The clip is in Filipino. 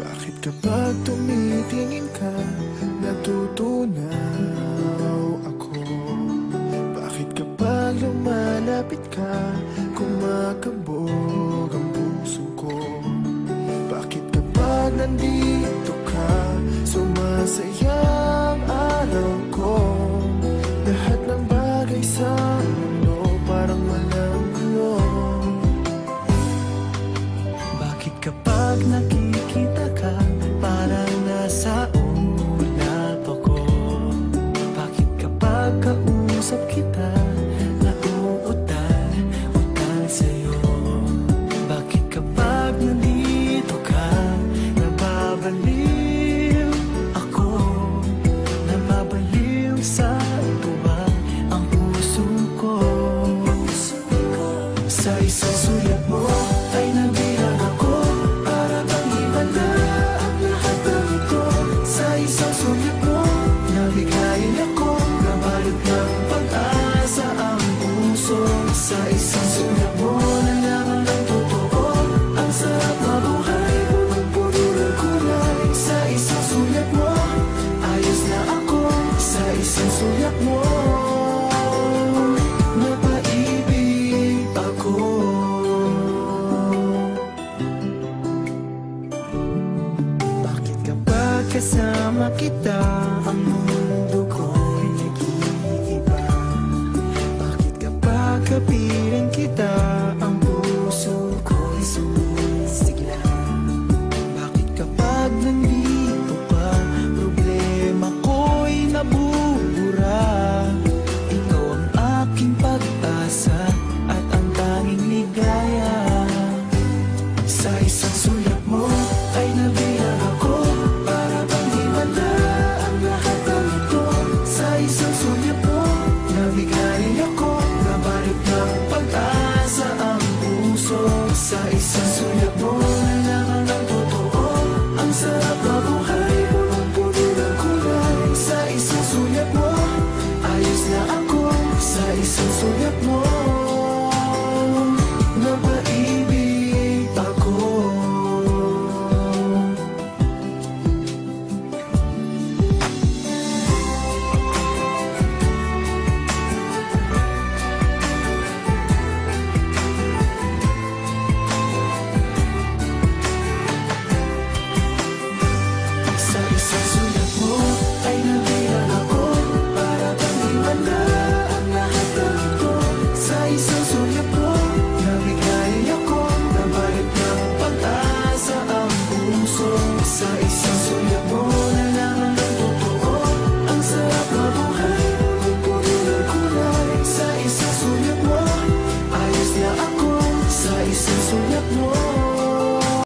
Bakit kapag tumitingin ka, natutunaw ako? Bakit kapag lumalapit ka, kumakabog ang puso ko? Bakit kapag nandito ka, sumasaya ang araw ko? Lahat ng bagay sa mundo parang walang gulo. Bakit kapag nakikita ka, parang nasa ulap ako? Bakit kapag kausap kita, nauutal-utal sa'yo? Bakit kapag nandito ka, nababaliw ako? Nababaliw sa tuwa ang puso ko. Sa isang sulat mo ay nabilang ako, para bang himala ang lahat ng ito. Sa isang sulat mo, nabigayin ako, nabalot ng pag-asa ang puso. Sa isang sulat mo, nalaman ng totoo, ang sarap mabuhay, punong-puno ng kulay. Sa isang sulat mo, ayos na ako. Sa isang sulat mo, napaibig ako. Bakit kapag kasama kita, ang mundo ko'y nag-iiba? Bakit kapag kapiling kita, ang puso ko'y sumisigla? Bakit kapag nandito ka, problema ko'y nabubura? Ikaw ang aking pag-asa at ang tanging ligaya. Sa isang sulat mo ay nabilang ako, para bang himala ang lahat ng ito. Sa isang sulat mo, nabigayin ako, nabalot ng pag-asa ang puso. Sa isang sulat mo, nalaman ng totoo, ang sarap mabuhay, punong-puno ng kulay. Sa isang sulat mo, ayos na ako. Sa isang sulat mo, napaibig ako. Sa isang sulat mo ay nabilang ako, para bang himala ang lahat ng ito. Sa isang sulat mo, nabigayin ako, nabalot ng pag-asa ang puso. Sa isang